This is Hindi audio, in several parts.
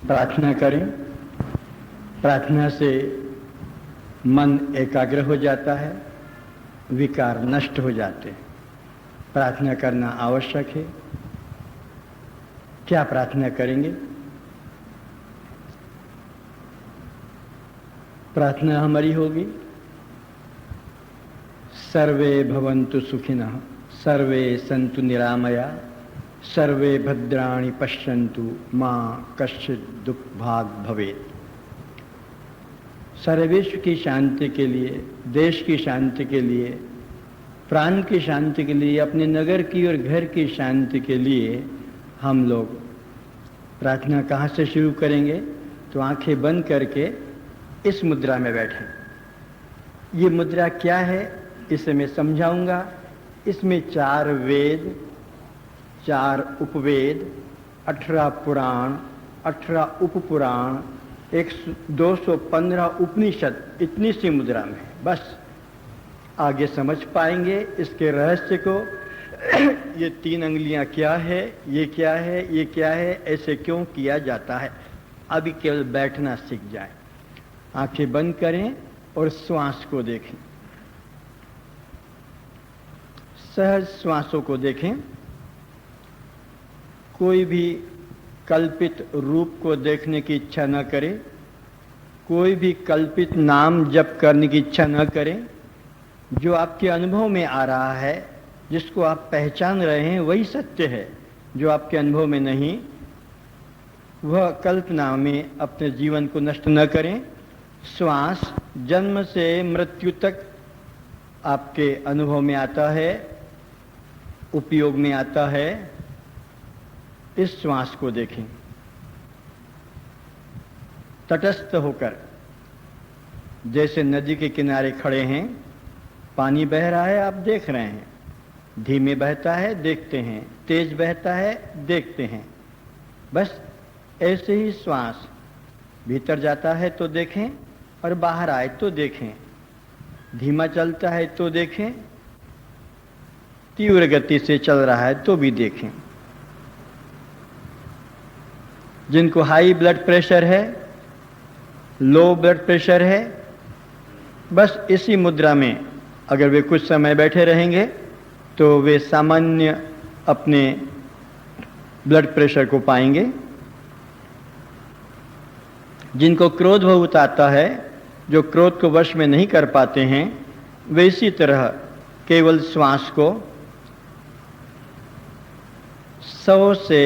प्रार्थना करें। प्रार्थना से मन एकाग्र हो जाता है, विकार नष्ट हो जाते हैं। प्रार्थना करना आवश्यक है। क्या प्रार्थना करेंगे? प्रार्थना हमारी होगी, सर्वे भवन्तु सुखिनः, सर्वे सन्तु निरामया, सर्वे भद्राणि पश्यन्तु मां कश्चित् दुःखभाग् भवेत्। सारे विश्व की शांति के लिए, देश की शांति के लिए, प्राण की शांति के लिए, अपने नगर की और घर की शांति के लिए हम लोग प्रार्थना कहाँ से शुरू करेंगे? तो आंखें बंद करके इस मुद्रा में बैठें। ये मुद्रा क्या है इसे मैं समझाऊंगा। इसमें 4 वेद, 4 उपवेद, 18 पुराण, 18 उपपुराण, 215 उपनिषद, इतनी सी मुद्रा में है। बस आगे समझ पाएंगे इसके रहस्य को। ये 3 अंगुलियां क्या है, ये क्या है, ये क्या है, ऐसे क्यों किया जाता है। अभी केवल बैठना सीख जाए। आंखें बंद करें और श्वास को देखें। सहज श्वासों को देखें। कोई भी कल्पित रूप को देखने की इच्छा न करें, कोई भी कल्पित नाम जप करने की इच्छा न करें। जो आपके अनुभव में आ रहा है, जिसको आप पहचान रहे हैं, वही सत्य है। जो आपके अनुभव में नहीं, वह कल्पना में अपने जीवन को नष्ट न करें। श्वास जन्म से मृत्यु तक आपके अनुभव में आता है, उपयोग में आता है। इस श्वास को देखें तटस्थ होकर। जैसे नदी के किनारे खड़े हैं, पानी बह रहा है, आप देख रहे हैं। धीमे बहता है, देखते हैं। तेज बहता है, देखते हैं। बस ऐसे ही श्वास भीतर जाता है तो देखें और बाहर आए तो देखें। धीमा चलता है तो देखें, तीव्र गति से चल रहा है तो भी देखें। जिनको हाई ब्लड प्रेशर है, लो ब्लड प्रेशर है, बस इसी मुद्रा में अगर वे कुछ समय बैठे रहेंगे तो वे सामान्य अपने ब्लड प्रेशर को पाएंगे। जिनको क्रोध बहुत आता है, जो क्रोध को वश में नहीं कर पाते हैं, वे इसी तरह केवल श्वास को 100 से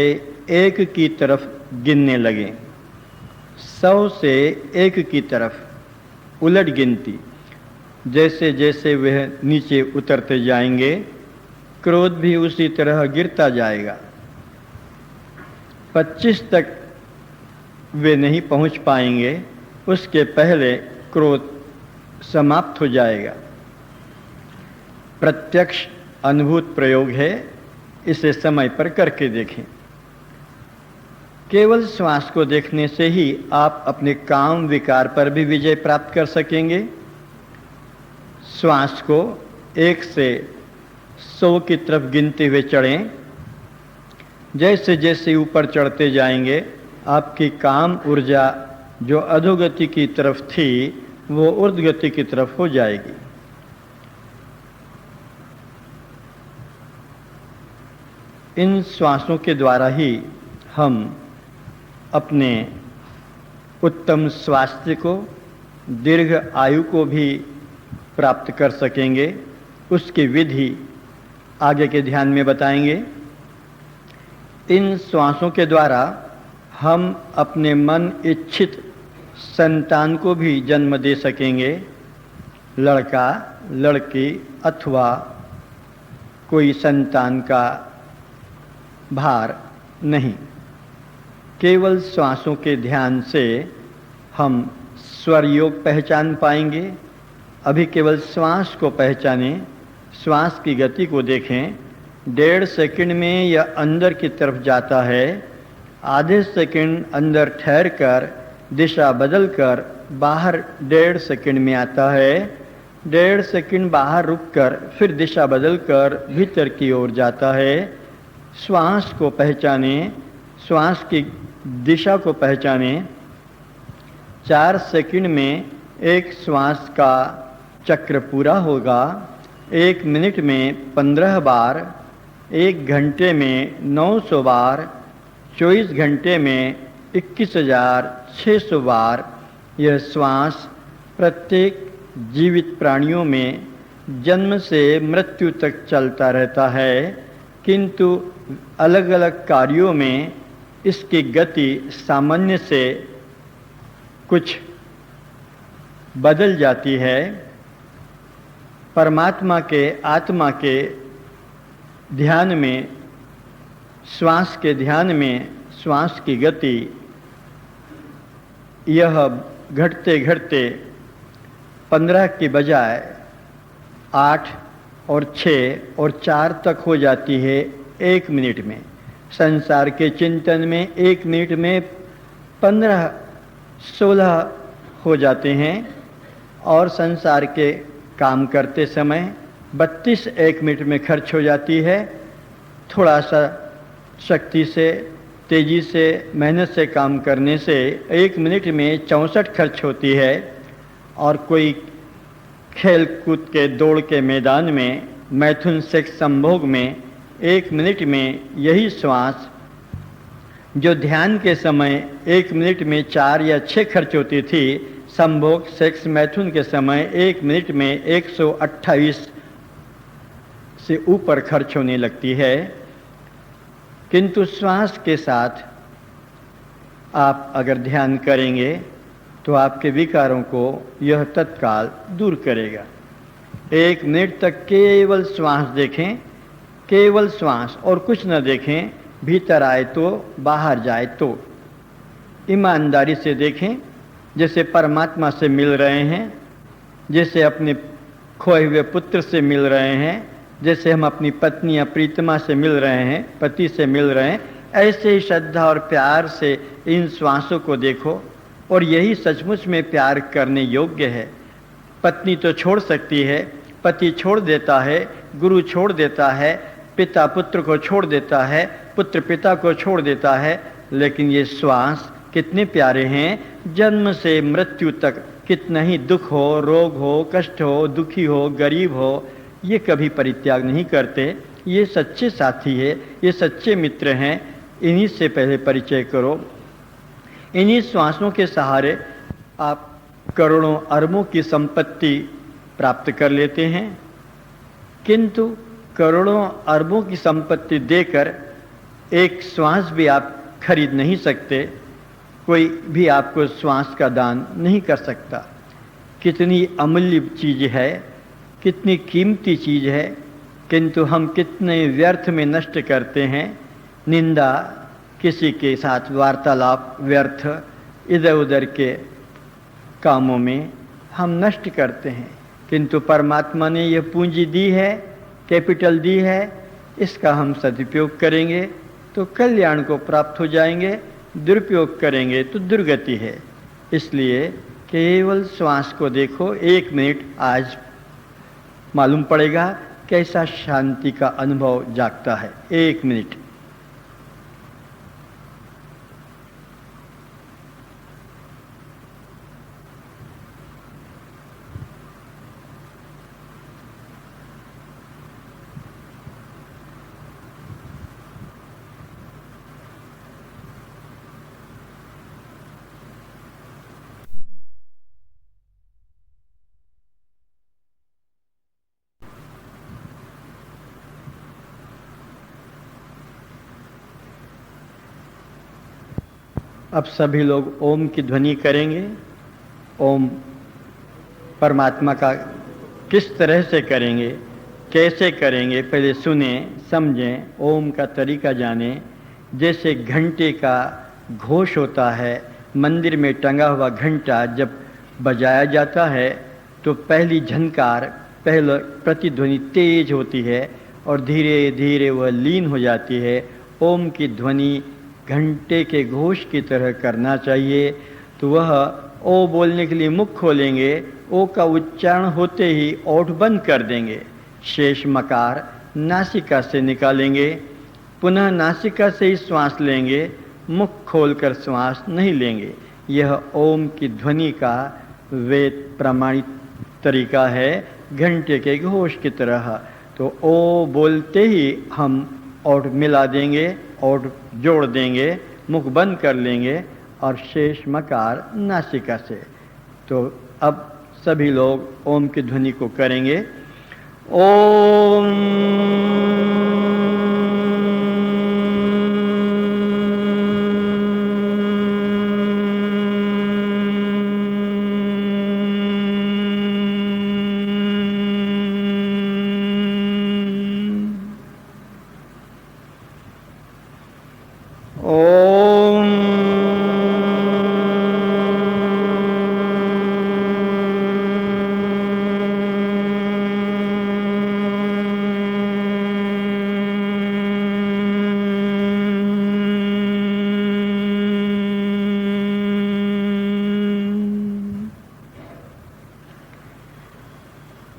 1 की तरफ गिनने लगे। 100 से 1 की तरफ उलट गिनती। जैसे जैसे वह नीचे उतरते जाएंगे, क्रोध भी उसी तरह गिरता जाएगा। 25 तक वे नहीं पहुंच पाएंगे, उसके पहले क्रोध समाप्त हो जाएगा। प्रत्यक्ष अनुभूत प्रयोग है, इसे समय पर करके देखें। केवल श्वास को देखने से ही आप अपने काम विकार पर भी विजय प्राप्त कर सकेंगे। श्वास को 1 से 100 की तरफ गिनते हुए चढ़ें। जैसे जैसे ऊपर चढ़ते जाएंगे, आपकी काम ऊर्जा जो अधोगति की तरफ थी, वो ऊर्ध्वगति की तरफ हो जाएगी। इन श्वासों के द्वारा ही हम अपने उत्तम स्वास्थ्य को, दीर्घ आयु को भी प्राप्त कर सकेंगे। उसकी विधि आगे के ध्यान में बताएंगे। इन श्वासों के द्वारा हम अपने मन इच्छित संतान को भी जन्म दे सकेंगे। लड़का, लड़की अथवा कोई संतान का भार नहीं। केवल श्वासों के ध्यान से हम स्वर योग पहचान पाएंगे। अभी केवल श्वास को पहचानें, श्वास की गति को देखें। 1.5 सेकंड में यह अंदर की तरफ जाता है, आधे सेकंड अंदर ठहर कर दिशा बदलकर बाहर 1.5 सेकंड में आता है, 1.5 सेकंड बाहर रुककर फिर दिशा बदलकर भीतर की ओर जाता है। श्वास को पहचानें, श्वास की दिशा को पहचानें। 4 सेकंड में एक श्वास का चक्र पूरा होगा। 1 मिनट में 15 बार, 1 घंटे में 900 बार, 24 घंटे में 21,600 बार यह श्वास प्रत्येक जीवित प्राणियों में जन्म से मृत्यु तक चलता रहता है, किंतु अलग अलग कार्यों में इसकी गति सामान्य से कुछ बदल जाती है। परमात्मा के आत्मा के ध्यान में, श्वास के ध्यान में श्वास की गति यह घटते घटते 15 की बजाय 8 और 6 और 4 तक हो जाती है 1 मिनट में। संसार के चिंतन में 1 मिनट में 15-16 हो जाते हैं और संसार के काम करते समय 32 1 मिनट में खर्च हो जाती है। थोड़ा सा शक्ति से, तेजी से, मेहनत से काम करने से 1 मिनट में 64 खर्च होती है। और कोई खेल कूद के दौड़ के मैदान में, मैथुन सेक्स संभोग में 1 मिनट में यही श्वास जो ध्यान के समय 1 मिनट में 4 या 6 खर्च होती थी, संभोग सेक्स मैथुन के समय 1 मिनट में 128 से ऊपर खर्च होने लगती है। किंतु श्वास के साथ आप अगर ध्यान करेंगे तो आपके विकारों को यह तत्काल दूर करेगा। 1 मिनट तक केवल श्वास देखें, केवल श्वास, और कुछ न देखें। भीतर आए तो, बाहर जाए तो। ईमानदारी से देखें, जैसे परमात्मा से मिल रहे हैं, जैसे अपने खोए हुए पुत्र से मिल रहे हैं, जैसे हम अपनी पत्नी या प्रीतमा से मिल रहे हैं, पति से मिल रहे हैं, ऐसे ही श्रद्धा और प्यार से इन श्वासों को देखो। और यही सचमुच में प्यार करने योग्य है। पत्नी तो छोड़ सकती है, पति छोड़ देता है, गुरु छोड़ देता है, पिता पुत्र को छोड़ देता है, पुत्र पिता को छोड़ देता है, लेकिन ये श्वास कितने प्यारे हैं। जन्म से मृत्यु तक कितना ही दुख हो, रोग हो, कष्ट हो, दुखी हो, गरीब हो, ये कभी परित्याग नहीं करते। ये सच्चे साथी है, ये सच्चे मित्र हैं। इन्हीं से पहले परिचय करो। इन्हीं श्वासों के सहारे आप करोड़ों अरबों की संपत्ति प्राप्त कर लेते हैं, किंतु करोड़ों अरबों की संपत्ति देकर एक श्वास भी आप खरीद नहीं सकते। कोई भी आपको श्वास का दान नहीं कर सकता। कितनी अमूल्य चीज़ है, कितनी कीमती चीज़ है, किंतु हम कितने व्यर्थ में नष्ट करते हैं। निंदा, किसी के साथ वार्तालाप व्यर्थ, इधर उधर के कामों में हम नष्ट करते हैं। किंतु परमात्मा ने यह पूंजी दी है, कैपिटल दी है, इसका हम सदुपयोग करेंगे तो कल्याण को प्राप्त हो जाएंगे, दुरुपयोग करेंगे तो दुर्गति है। इसलिए केवल श्वास को देखो। 1 मिनट आज मालूम पड़ेगा कैसा शांति का अनुभव जागता है। 1 मिनट। अब सभी लोग ओम की ध्वनि करेंगे। ओम परमात्मा का किस तरह से करेंगे, कैसे करेंगे, पहले सुने, समझें, ओम का तरीका जानें। जैसे घंटे का घोष होता है, मंदिर में टंगा हुआ घंटा जब बजाया जाता है तो पहली झनकार, पहले प्रतिध्वनि तेज होती है और धीरे धीरे वह लीन हो जाती है। ओम की ध्वनि घंटे के घोष की तरह करना चाहिए। तो वह ओ बोलने के लिए मुख खोलेंगे, ओ का उच्चारण होते ही ओठ बंद कर देंगे। शेष मकार नासिका से निकालेंगे, पुनः नासिका से ही श्वास लेंगे, मुख खोलकर श्वास नहीं लेंगे। यह ओम की ध्वनि का वेद प्रमाणित तरीका है, घंटे के घोष की तरह। तो ओ बोलते ही हम ओठ मिला देंगे, ओठ जोड़ देंगे, मुख बंद कर लेंगे और शेष मकार नासिका से। तो अब सभी लोग ओम की ध्वनि को करेंगे। ओम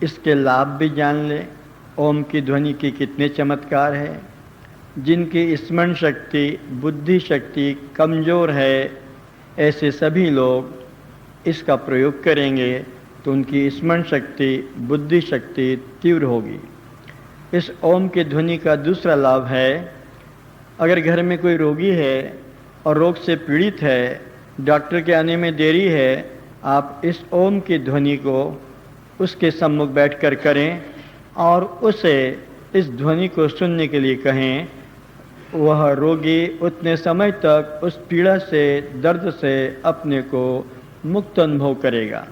इसके लाभ भी जान ले। ओम की ध्वनि के कितने चमत्कार है। जिनकी स्मरण शक्ति, बुद्धि शक्ति कमज़ोर है, ऐसे सभी लोग इसका प्रयोग करेंगे तो उनकी स्मरण शक्ति, बुद्धि शक्ति तीव्र होगी। इस ओम की ध्वनि का दूसरा लाभ है, अगर घर में कोई रोगी है और रोग से पीड़ित है, डॉक्टर के आने में देरी है, आप इस ओम की ध्वनि को उसके सम्मुख बैठकर करें और उसे इस ध्वनि को सुनने के लिए कहें। वह रोगी उतने समय तक उस पीड़ा से, दर्द से अपने को मुक्त अनुभव करेगा।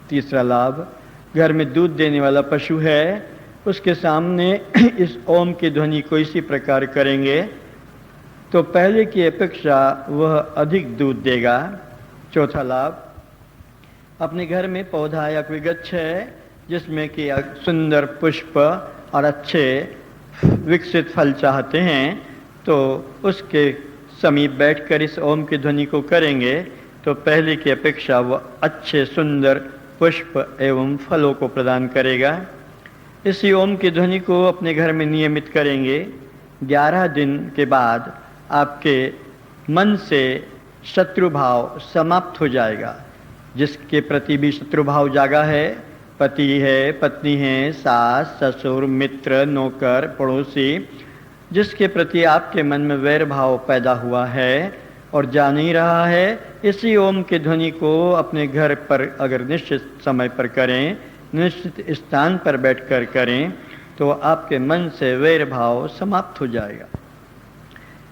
तीसरा लाभ, घर में दूध देने वाला पशु है, उसके सामने इस ओम की ध्वनि को इसी प्रकार करेंगे तो पहले की अपेक्षा वह अधिक दूध देगा। चौथा लाभ, अपने घर में पौधा या कोई गच्छ है जिसमें कि सुंदर पुष्प और अच्छे विकसित फल चाहते हैं, तो उसके समीप बैठकर इस ओम की ध्वनि को करेंगे तो पहले की अपेक्षा वह अच्छे सुंदर पुष्प एवं फलों को प्रदान करेगा। इसी ओम की ध्वनि को अपने घर में नियमित करेंगे। 11 दिन के बाद आपके मन से शत्रु भाव समाप्त हो जाएगा। जिसके प्रति भी शत्रु भाव जागा है, पति है, पत्नी है, सास, ससुर, मित्र, नौकर, पड़ोसी, जिसके प्रति आपके मन में वैर भाव पैदा हुआ है और जा नहीं रहा है, इसी ओम की ध्वनि को अपने घर पर अगर निश्चित समय पर करें, निश्चित स्थान पर बैठकर करें, तो आपके मन से वैर भाव समाप्त हो जाएगा।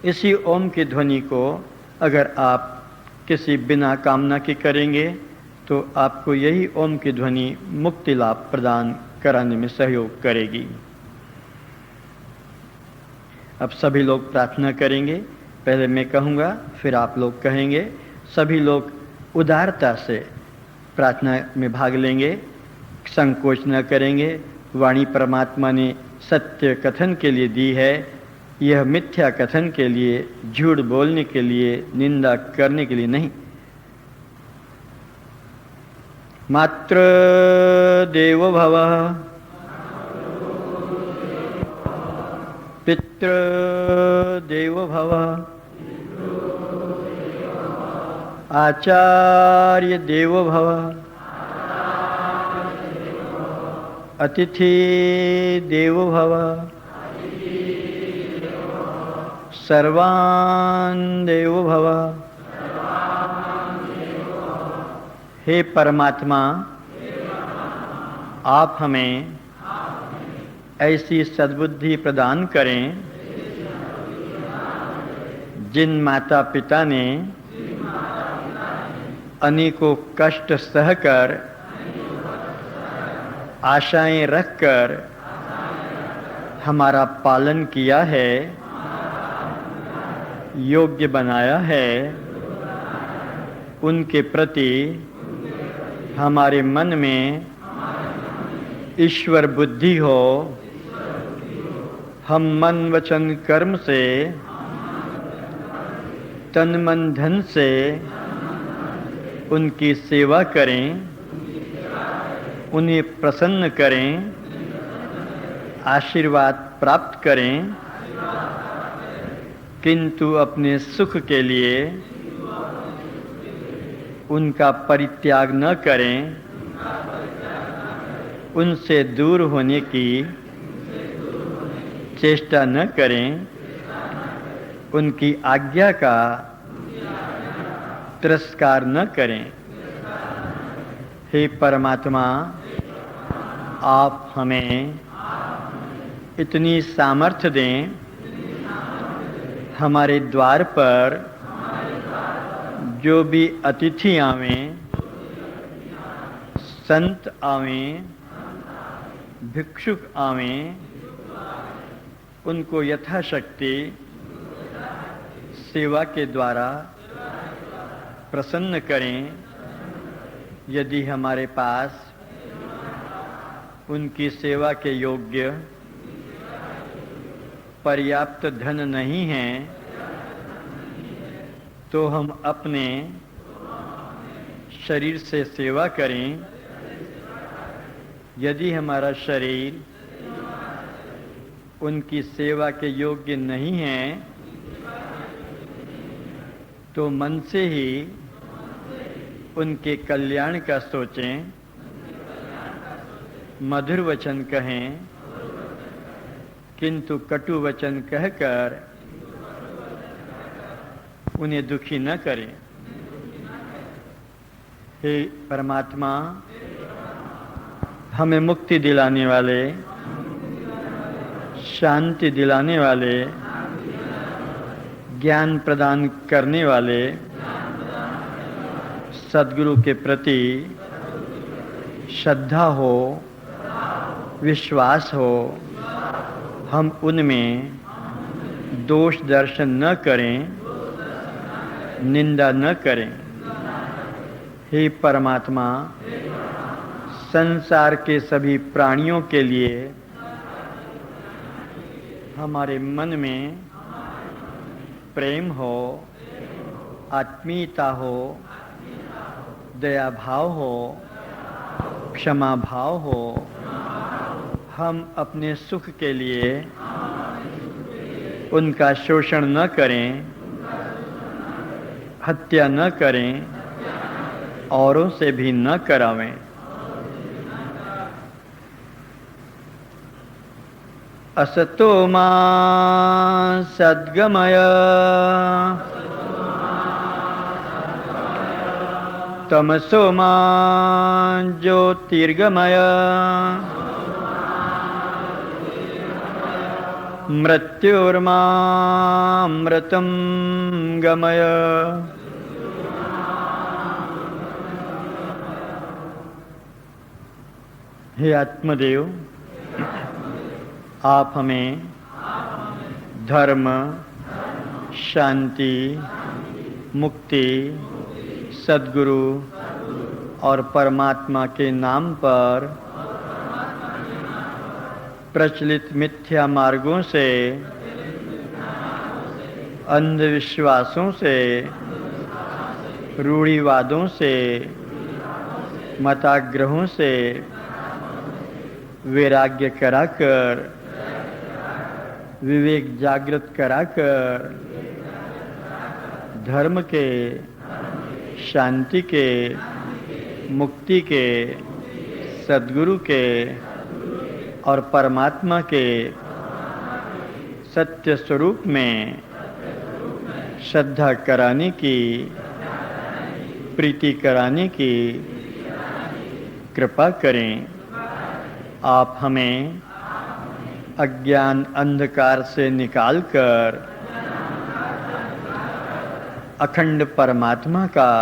इसी ओम की ध्वनि को अगर आप किसी बिना कामना के करेंगे तो आपको यही ओम की ध्वनि मुक्ति लाभ प्रदान कराने में सहयोग करेगी। अब सभी लोग प्रार्थना करेंगे। पहले मैं कहूँगा, फिर आप लोग कहेंगे। सभी लोग उदारता से प्रार्थना में भाग लेंगे, संकोच न करेंगे। वाणी परमात्मा ने सत्य कथन के लिए दी है, यह मिथ्या कथन के लिए, झूठ बोलने के लिए, निंदा करने के लिए नहीं। मात्र देवो भव, पितृ देवो भव, आचार्य देवो भव, अतिथि देवो भव, सर्वान् देवो भव। हे परमात्मा, आप हमें ऐसी सद्बुद्धि प्रदान करें जिन माता पिता ने अनेकों कष्ट सहकर, आशाएं रखकर हमारा पालन किया है, योग्य बनाया है, उनके प्रति हमारे मन में ईश्वर बुद्धि हो। हम मन वचन कर्म से, तन मन धन से उनकी सेवा करें, उन्हें प्रसन्न करें, आशीर्वाद प्राप्त करें। किंतु अपने सुख के लिए उनका परित्याग न करें, उनसे दूर होने की चेष्टा न करें, उनकी आज्ञा का तिरस्कार न करें। हे परमात्मा, आप हमें इतनी सामर्थ्य दें, हमारे द्वार पर जो भी अतिथि आवें, संत आवें, भिक्षुक आवें, उनको यथाशक्ति सेवा के द्वारा प्रसन्न करें। यदि हमारे पास उनकी सेवा के योग्य पर्याप्त धन नहीं है, तो हम अपने शरीर से सेवा करें। यदि हमारा शरीर उनकी सेवा के योग्य नहीं है, तो मन से ही उनके कल्याण का सोचें, मधुर वचन कहें, किंतु कटु वचन कहकर उन्हें दुखी न करें। हे परमात्मा, हमें मुक्ति दिलाने वाले, शांति दिलाने वाले, ज्ञान प्रदान करने वाले सद्गुरु के प्रति श्रद्धा हो, विश्वास हो, हम उनमें दोष दर्शन न करें, निंदा न करें। हे परमात्मा, संसार के सभी प्राणियों के लिए हमारे मन में प्रेम हो, आत्मीयता हो, दया भाव हो, क्षमा भाव हो। हम अपने सुख के लिए उनका शोषण न करें, हत्या न करें, औरों से भी न करावें। असतो मा सद्गमय तमसो मा ज्योतिर्गमय मृत्युर्मामृतं गमय। हे आत्मदेव, आप हमें धर्म, शांति, मुक्ति, सद्गुरु और परमात्मा के नाम पर प्रचलित मिथ्या मार्गों से, अंधविश्वासों से, रूढ़िवादों से, मताग्रहों से वैराग्य कराकर, विवेक जागृत कराकर, धर्म के, शांति के, मुक्ति के, सद्गुरु के और परमात्मा के सत्य स्वरूप में श्रद्धा कराने की, प्रीति कराने की कृपा करें। आप हमें अज्ञान अंधकार से निकालकर अखंड परमात्मा का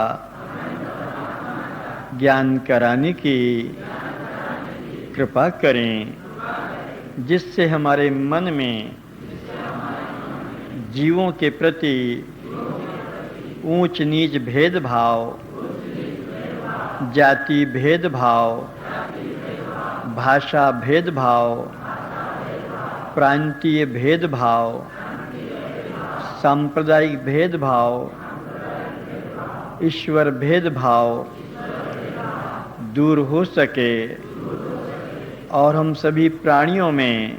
ज्ञान कराने की कृपा करें, जिससे हमारे मन में जीवों के प्रति ऊंच नीच भेदभाव, जाति भेदभाव, भाषा भेदभाव, प्रांतीय भेदभाव, सांप्रदायिक भेदभाव, ईश्वर भेदभाव दूर हो सके और हम सभी प्राणियों में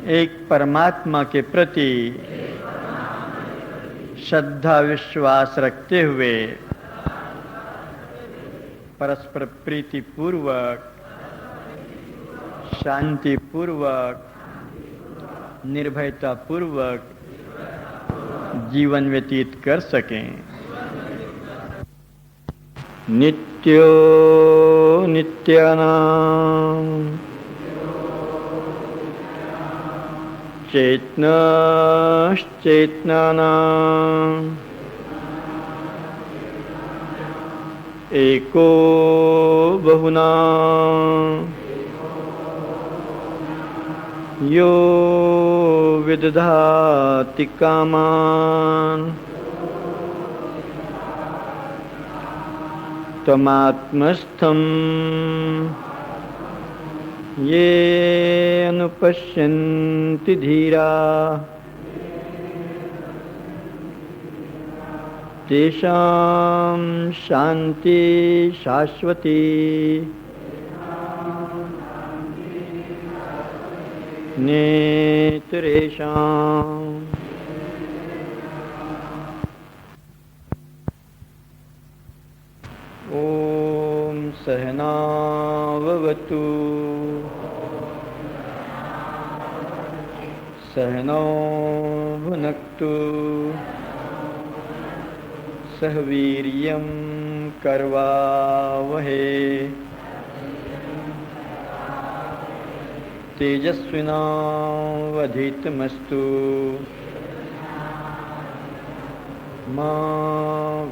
एक परमात्मा के प्रति श्रद्धा विश्वास रखते हुए परस्पर प्रीति पूर्वक शांति पूर्वक निर्भयता पूर्वक जीवन व्यतीत कर सकें। नित्यो नित्यानां चेतनश्चेतनानां एको बहुनां यो विदधाति कामान् तमात्मस्थं ये अनुपश्यन्ति धीरा तेषां शान्ति शाश्वती नेतरेषाम्। ॐ सहनाववतु सहनौ भुनक्तु सह वीर्यं करवावहे तेजस्विनावधीतमस्तु मा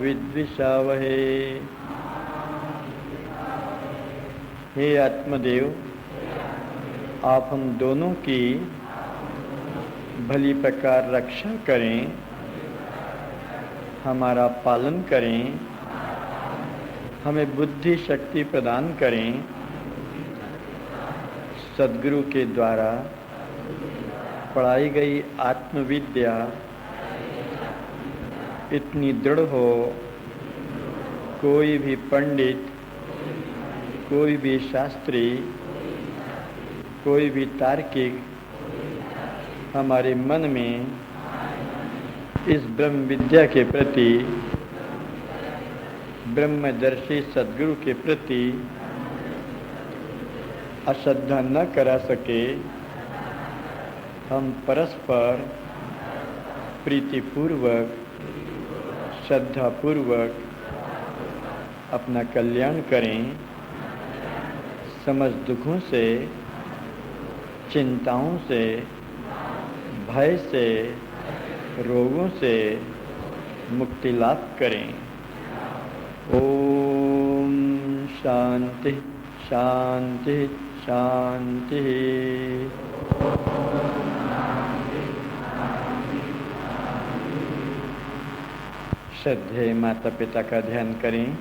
विद्विषावहे। हे आत्मदेव, आप हम दोनों की भली प्रकार रक्षा करें, हमारा पालन करें, हमें बुद्धि शक्ति प्रदान करें। सद्गुरु के द्वारा पढ़ाई गई आत्मविद्या इतनी दृढ़ हो, कोई भी पंडित, कोई भी शास्त्री, कोई भी तार्किक हमारे मन में इस ब्रह्म विद्या के प्रति, ब्रह्मदर्शी सद्गुरु के प्रति अश्रद्धा न करा सके। हम परस्पर प्रीतिपूर्वक श्रद्धापूर्वक अपना कल्याण करें। समस्त दुखों से, चिंताओं से, भय से, रोगों से मुक्ति लाभ करें। ओम शांति शांति शांति। श्रद्धेय माता पिता का ध्यान करें।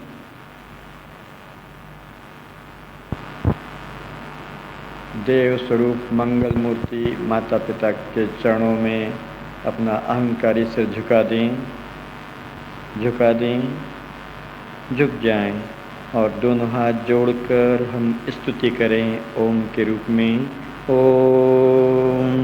देव स्वरूप मंगल मूर्ति माता पिता के चरणों में अपना अहंकारी सिर झुका दें, झुक जाएं और दोनों हाथ जोड़कर हम स्तुति करें ओम के रूप में। ओम।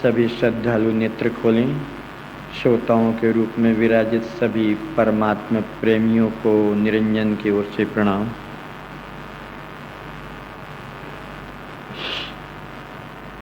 सभी श्रद्धालु नेत्र खोलें। श्रोताओं के रूप में विराजित सभी परमात्मा प्रेमियों को निरंजन की ओर से प्रणाम।